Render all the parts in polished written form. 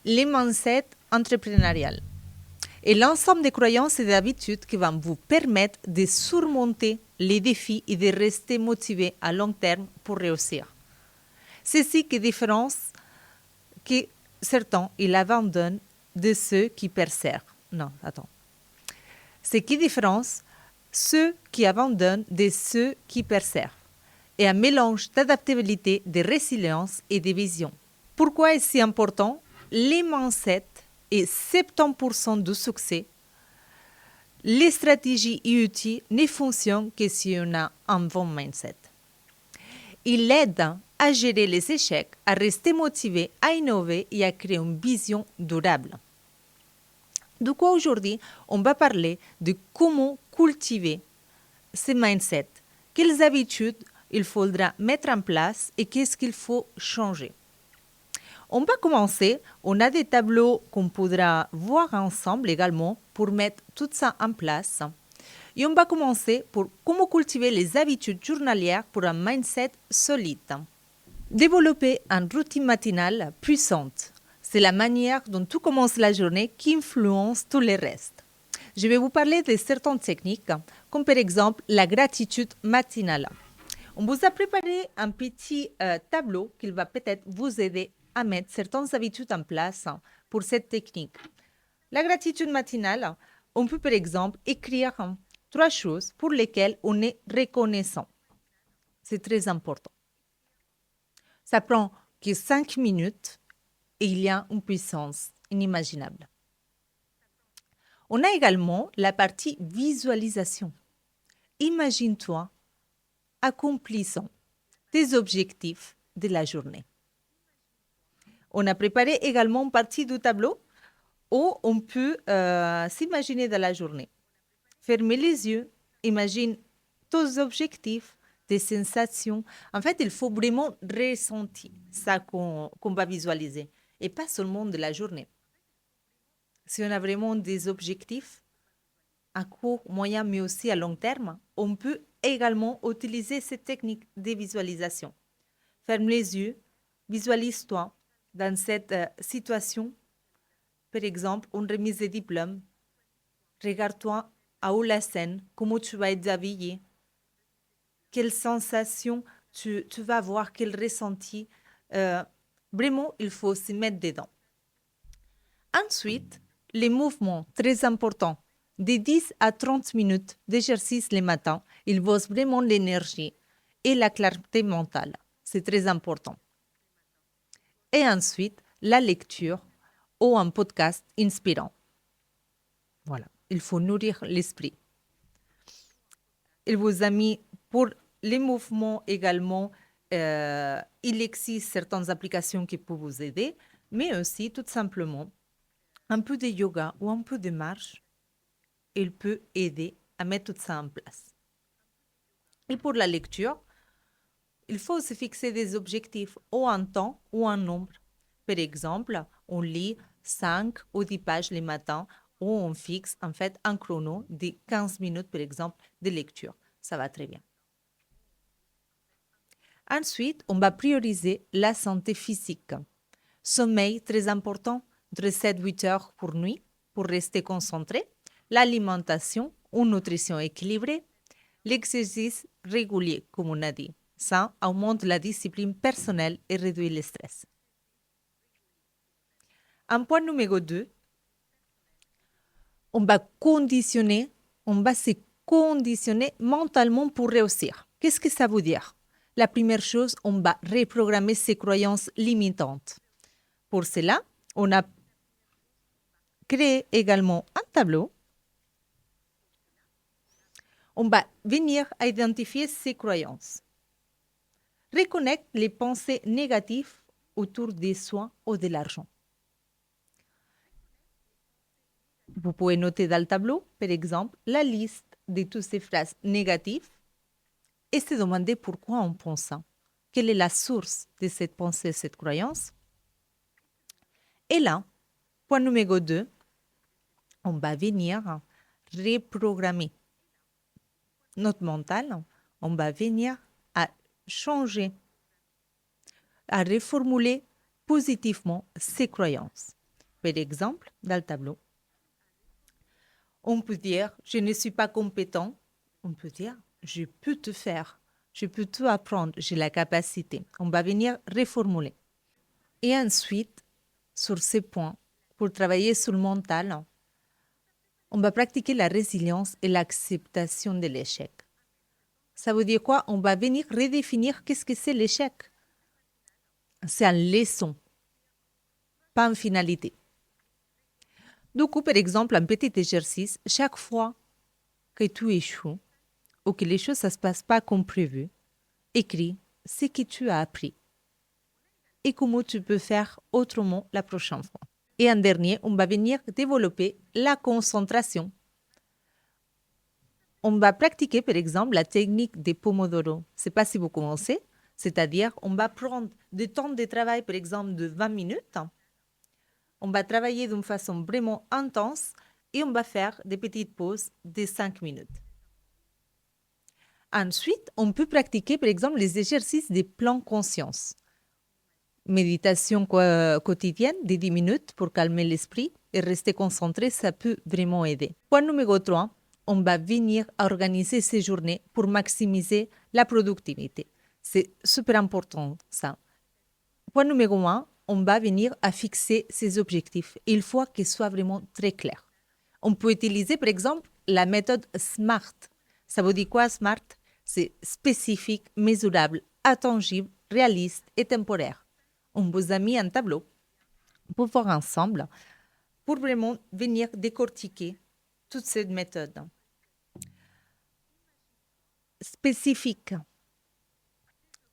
les mindsets entrepreneuriales et l'ensemble des croyances et d'habitudes qui vont vous permettre de surmonter les défis et de rester motivé à long terme pour réussir. Ceci qui différence que certains ils abandonnent de ceux qui persévèrent. Non, attends. Ce qui différence ceux qui abandonnent de ceux qui persévèrent et un mélange d'adaptabilité, de résilience et de vision. Pourquoi est-ce si important? Les mindsets et 70% du succès, les stratégies et outils ne fonctionnent que si on a un bon mindset. Il aide à gérer les échecs, à rester motivé, à innover et à créer une vision durable. Du coup, aujourd'hui, on va parler de comment cultiver ce mindset, quelles habitudes il faudra mettre en place et qu'est-ce qu'il faut changer. On va commencer, on a des tableaux qu'on pourra voir ensemble également pour mettre tout ça en place. Et on va commencer pour comment cultiver les habitudes journalières pour un mindset solide. Développer une routine matinale puissante. C'est la manière dont tout commence la journée qui influence tout le reste. Je vais vous parler de certaines techniques, comme par exemple la gratitude matinale. On vous a préparé un petit tableau qui va peut-être vous aider à mettre certaines habitudes en place pour cette technique. La gratitude matinale, on peut par exemple écrire 3 choses pour lesquelles on est reconnaissant. C'est très important. Ça prend que 5 minutes et il y a une puissance inimaginable. On a également la partie visualisation. Imagine-toi accomplissant tes objectifs de la journée. On a préparé également une partie du tableau où on peut s'imaginer dans la journée. Fermez les yeux, imagine tes objectifs, tes sensations. En fait, il faut vraiment ressentir ça qu'on va visualiser et pas seulement de la journée. Si on a vraiment des objectifs à court, moyen, mais aussi à long terme, on peut également utiliser cette technique de visualisation. Ferme les yeux, visualise-toi dans cette situation, par exemple, une remise de diplôme. Regarde-toi à où la scène, comment tu vas être habillé, quelles sensations tu vas avoir, quel ressenti. Vraiment, il faut s'y mettre dedans. Ensuite, les mouvements très importants, de 10 à 30 minutes d'exercice le matin, ils bossent vraiment l'énergie et la clarté mentale. C'est très important. Et ensuite, la lecture ou un podcast inspirant. Voilà, il faut nourrir l'esprit. Il vous a mis pour les mouvements également, il existe certaines applications qui peuvent vous aider, mais aussi tout simplement un peu de yoga ou un peu de marche, il peut aider à mettre tout ça en place. Et pour la lecture, il faut se fixer des objectifs ou en temps ou en nombre. Par exemple, on lit 5 ou 10 pages le matin ou on fixe en fait un chrono de 15 minutes, par exemple, de lecture. Ça va très bien. Ensuite, on va prioriser la santé physique. Sommeil, très important, entre 7-8 heures pour nuit, pour rester concentré. L'alimentation, une nutrition équilibrée. L'exercice régulier, comme on a dit. Ça augmente la discipline personnelle et réduit le stress. Un point numéro 2, on va se conditionner mentalement pour réussir. Qu'est-ce que ça veut dire? La première chose, on va reprogrammer ses croyances limitantes. Pour cela, on a créé également un tableau. On va venir à identifier ses croyances. Reconnaître les pensées négatives autour des soins ou de l'argent. Vous pouvez noter dans le tableau, par exemple, la liste de toutes ces phrases négatives et se demander pourquoi on pense ça. Quelle est la source de cette pensée, cette croyance? Et là, point numéro 2, on va venir reprogrammer notre mental. On va venir à changer, à reformuler positivement ces croyances. Par exemple, dans le tableau, on peut dire je ne suis pas compétent. On peut dire je peux te faire. Je peux tout apprendre. J'ai la capacité. On va venir reformuler. Et ensuite, sur ces points, pour travailler sur le mental, on va pratiquer la résilience et l'acceptation de l'échec. Ça veut dire quoi? On va venir redéfinir qu'est-ce que c'est l'échec. C'est une leçon, pas une finalité. Du coup, par exemple, un petit exercice, chaque fois que tu échoues ou que les choses ne se passent pas comme prévu, écris ce que tu as appris et comment tu peux faire autrement la prochaine fois. Et en dernier, on va venir développer la concentration. On va pratiquer, par exemple, la technique des Pomodoro. Je ne sais pas si vous commencez, c'est-à-dire on va prendre du temps de travail, par exemple, de 20 minutes. On va travailler d'une façon vraiment intense et on va faire des petites pauses de 5 minutes. Ensuite, on peut pratiquer, par exemple, les exercices des plans conscience. Méditation quotidienne de 10 minutes pour calmer l'esprit et rester concentré, ça peut vraiment aider. Point numéro 3, on va venir organiser ces journées pour maximiser la productivité. C'est super important ça. Point numéro 1, on va venir à fixer ses objectifs. Il faut qu'ils soient vraiment très clairs. On peut utiliser par exemple la méthode SMART. Ça veut dire quoi SMART? C'est spécifique, mesurable, intangible, réaliste et temporaire. On vous a mis un tableau pour voir ensemble, pour vraiment venir décortiquer toute cette méthode. Spécifique,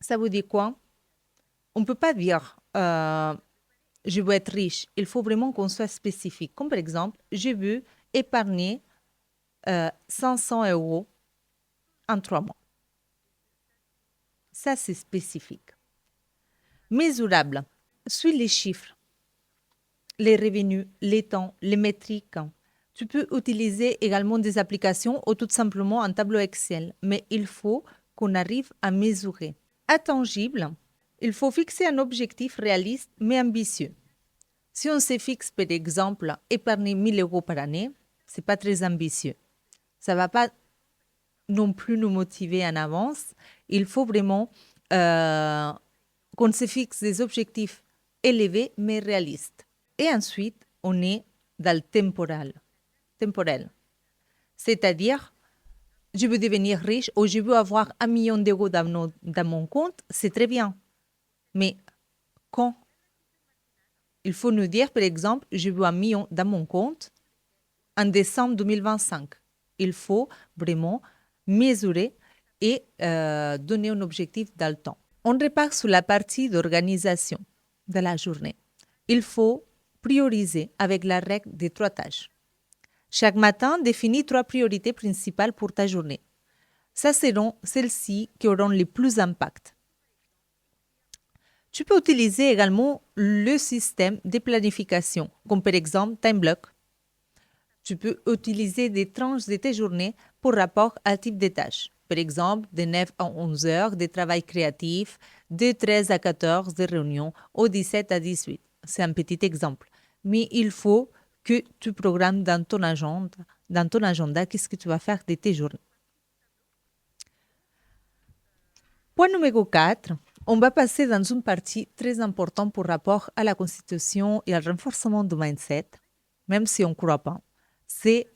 ça veut dire quoi? On ne peut pas dire je veux être riche. Il faut vraiment qu'on soit spécifique. Comme par exemple, je veux épargner 500 € en 3 mois. Ça, c'est spécifique. Mesurable, suis les chiffres, les revenus, les temps, les métriques. Tu peux utiliser également des applications ou tout simplement un tableau Excel, mais il faut qu'on arrive à mesurer. Intangible, il faut fixer un objectif réaliste mais ambitieux. Si on se fixe, par exemple, épargner 1 000 € par année, ce n'est pas très ambitieux. Ça ne va pas non plus nous motiver en avance. Il faut vraiment qu'on se fixe des objectifs élevés mais réalistes. Et ensuite, on est dans le temporel. C'est-à-dire, je veux devenir riche ou je veux avoir 1 million d'euros dans mon compte, c'est très bien. Mais quand? Il faut nous dire, par exemple, je veux 1 million dans mon compte en décembre 2025. Il faut vraiment mesurer et donner un objectif dans le temps. On repart sur la partie d'organisation de la journée. Il faut prioriser avec la règle des 3 tâches. Chaque matin, définis 3 priorités principales pour ta journée. Ça seront celles-ci qui auront le plus d'impact. Tu peux utiliser également le système de planification, comme par exemple TimeBlock. Tu peux utiliser des tranches de tes journées pour rapport à type de tâches. Par exemple, de 9 à 11 heures de travail créatif, de 13 à 14 de réunions, ou 17 à 18. C'est un petit exemple. Mais il faut que tu programmes dans ton agenda qu'est-ce que tu vas faire de tes journées. Point numéro 4, on va passer dans une partie très importante pour rapport à la constitution et au renforcement du mindset, même si on ne croit pas. C'est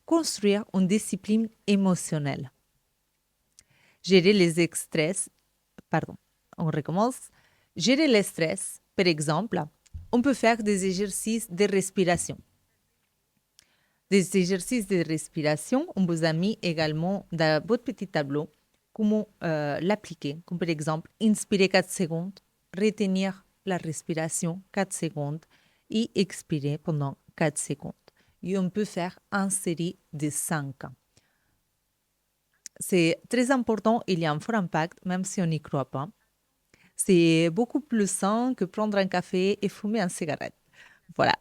construire une discipline émotionnelle. Gérer les stress, on recommence. Gérer le stress, par exemple, on peut faire des exercices de respiration. Des exercices de respiration, on vous a mis également dans votre petit tableau comment l'appliquer. Comme par exemple, inspirer 4 secondes, retenir la respiration 4 secondes et expirer pendant 4 secondes. Et on peut faire en série de 5. C'est très important, il y a un fort impact, même si on n'y croit pas. C'est beaucoup plus sain que prendre un café et fumer une cigarette. Voilà.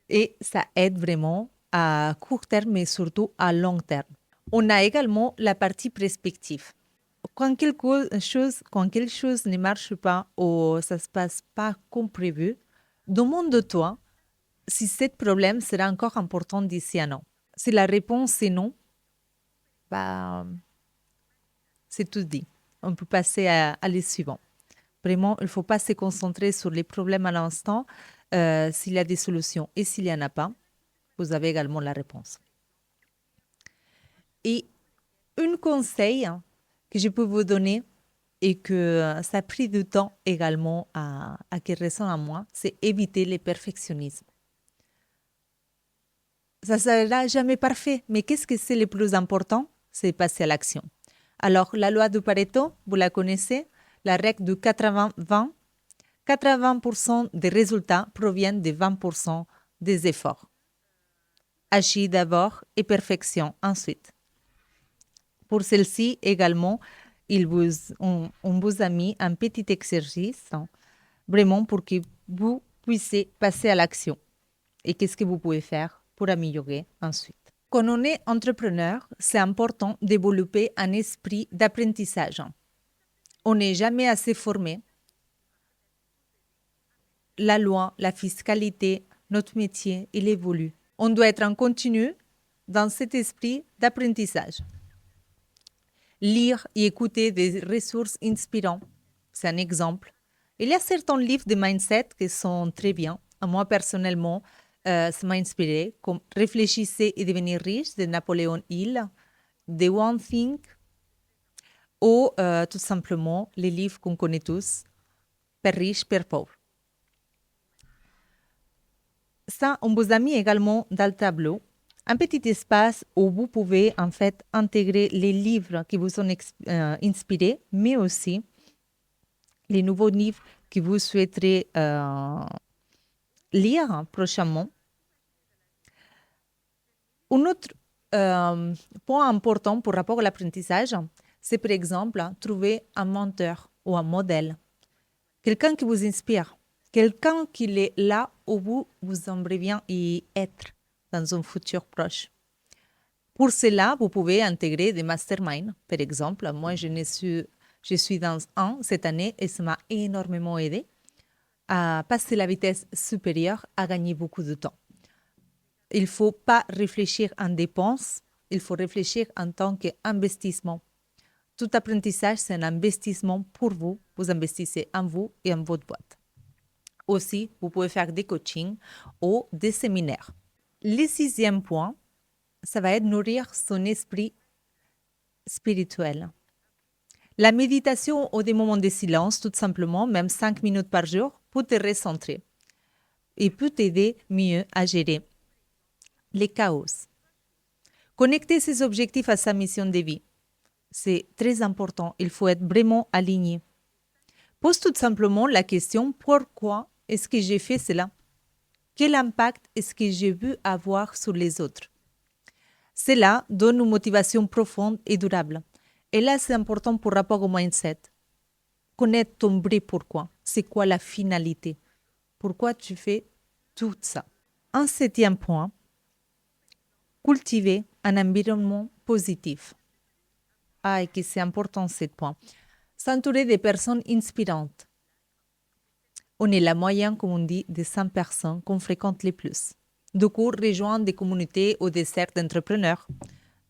Et ça aide vraiment à court terme, mais surtout à long terme. On a également la partie perspective. Quand quelque chose ne marche pas ou ça ne se passe pas comme prévu, Demande-toi si ce problème sera encore important d'ici un an. Si la réponse est non, bah, c'est tout dit. On peut passer à les suivants. Vraiment, il ne faut pas se concentrer sur les problèmes à l'instant. S'il y a des solutions et s'il n'y en a pas, vous avez également la réponse. Et un conseil que je peux vous donner et que ça a pris du temps également à qui résonne à moi, c'est éviter le perfectionnisme. Ça ne sera jamais parfait, mais qu'est-ce que c'est le plus important? C'est passer à l'action. Alors, la loi de Pareto, vous la connaissez, la règle du 80-20. 80% des résultats proviennent des 20% des efforts. Agis d'abord et perfection ensuite. Pour celle-ci également, on vous a mis un petit exercice vraiment pour que vous puissiez passer à l'action. Et qu'est-ce que vous pouvez faire pour améliorer ensuite? Quand on est entrepreneur, c'est important de développer un esprit d'apprentissage. On n'est jamais assez formé. La loi, la fiscalité, notre métier, il évolue. On doit être en continu dans cet esprit d'apprentissage. Lire et écouter des ressources inspirantes, c'est un exemple. Il y a certains livres de mindset qui sont très bien. Moi, personnellement, ça m'a inspiré, comme Réfléchissez et devenir riche de Napoléon Hill, The One Thing, ou tout simplement les livres qu'on connaît tous, Père riche, Père pauvre. Ça, on vous a mis également dans le tableau un petit espace où vous pouvez en fait intégrer les livres qui vous ont inspirés, mais aussi les nouveaux livres que vous souhaiterez lire prochainement. Un autre point important pour rapport à l'apprentissage, c'est par exemple trouver un mentor ou un modèle, quelqu'un qui vous inspire, quelqu'un qui est là où vous aimeriez bien y être dans un futur proche. Pour cela, vous pouvez intégrer des masterminds, par exemple. Moi, je suis dans un cette année et ça m'a énormément aidé à passer la vitesse supérieure, à gagner beaucoup de temps. Il ne faut pas réfléchir en dépenses, il faut réfléchir en tant qu'investissement. Tout apprentissage, c'est un investissement pour vous. Vous investissez en vous et en votre boîte. Aussi, vous pouvez faire des coachings ou des séminaires. Le 6e point, ça va être nourrir son esprit spirituel. La méditation ou des moments de silence, tout simplement, même 5 minutes par jour, peut te recentrer et peut t'aider mieux à gérer les chaos. Connecter ses objectifs à sa mission de vie, c'est très important. Il faut être vraiment aligné. Pose tout simplement la question, pourquoi est-ce que j'ai fait cela? Quel impact est-ce que j'ai vu avoir sur les autres? Cela donne une motivation profonde et durable. Et là, c'est important pour rapport au mindset. Connaître ton vrai pourquoi. C'est quoi la finalité? Pourquoi tu fais tout ça? Un 7e point, cultiver un environnement positif. Ah, et que c'est important ce point. S'entourer des personnes inspirantes. On est la moyenne, comme on dit, des 100 personnes qu'on fréquente les plus. Du coup, rejoindre des communautés ou des cercles d'entrepreneurs,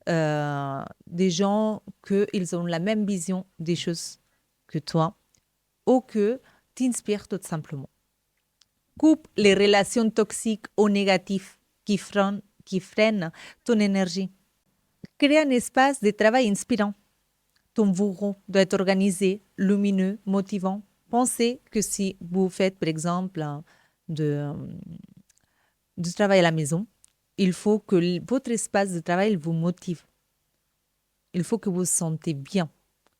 des gens qu'ils ont la même vision des choses que toi ou que t'inspirent tout simplement. Coupe les relations toxiques ou négatives qui freinent ton énergie. Crée un espace de travail inspirant. Ton bureau doit être organisé, lumineux, motivant. Pensez que si vous faites, par exemple, du travail à la maison, il faut que votre espace de travail vous motive. Il faut que vous vous sentez bien,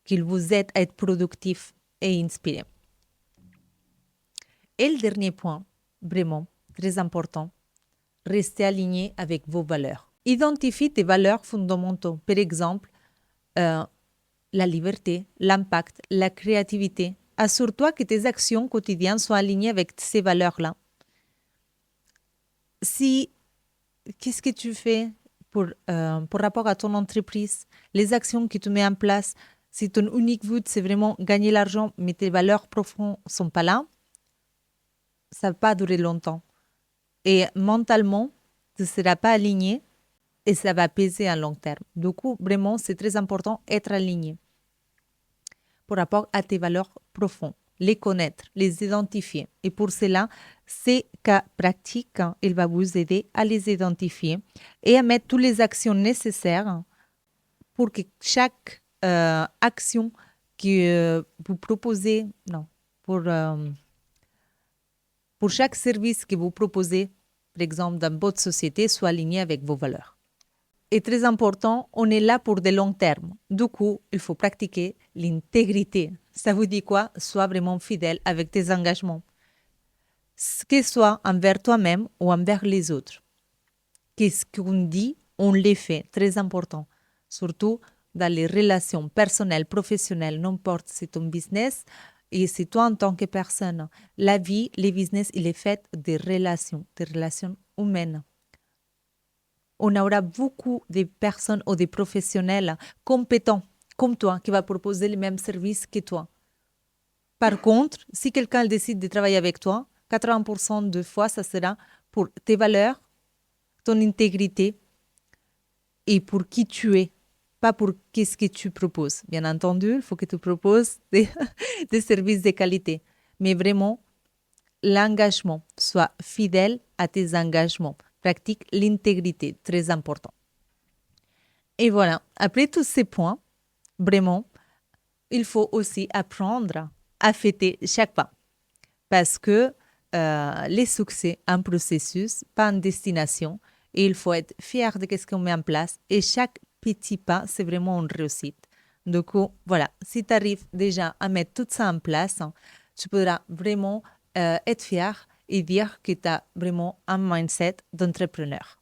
qu'il vous aide à être productif et inspiré. Et le dernier point, vraiment très important, restez aligné avec vos valeurs. Identifie tes valeurs fondamentaux. Par exemple, la liberté, l'impact, la créativité. Assure-toi que tes actions quotidiennes soient alignées avec ces valeurs-là. Qu'est-ce que tu fais pour rapport à ton entreprise, les actions que tu mets en place, si ton unique but, c'est vraiment gagner l'argent, mais tes valeurs profondes ne sont pas là, ça ne va pas durer longtemps. Et mentalement, tu ne seras pas aligné et ça va peser à long terme. Du coup, vraiment, c'est très important d'être aligné par rapport à tes valeurs profondes, les connaître, les identifier. Et pour cela, ces cas pratiques, il va vous aider à les identifier et à mettre toutes les actions nécessaires pour que chaque action que vous proposez, non, pour chaque service que vous proposez, par exemple, dans votre société, soit aligné avec vos valeurs. Et très important, on est là pour de long terme. Du coup, il faut pratiquer l'intégrité. Ça vous dit quoi? Sois vraiment fidèle avec tes engagements. Que ce soit envers toi-même ou envers les autres. Qu'est-ce qu'on dit? On les fait. Très important. Surtout dans les relations personnelles, professionnelles, n'importe si c'est ton business et c'est toi en tant que personne. La vie, les business, il est fait des relations humaines. On aura beaucoup de personnes ou des professionnels compétents comme toi qui va proposer les mêmes services que toi. Par contre, si quelqu'un décide de travailler avec toi, 80% de fois, ça sera pour tes valeurs, ton intégrité et pour qui tu es, pas pour qu'est-ce que tu proposes. Bien entendu, il faut que tu proposes des services de qualité, mais vraiment, l'engagement, sois fidèle à tes engagements. Pratique l'intégrité, très important. Et voilà, après tous ces points, vraiment, il faut aussi apprendre à fêter chaque pas. Parce que les succès, un processus, pas une destination. Et il faut être fier de ce qu'on met en place. Et chaque petit pas, c'est vraiment une réussite. Du coup, voilà, si tu arrives déjà à mettre tout ça en place, tu pourras vraiment être fier et dire que tu as vraiment un mindset d'entrepreneur.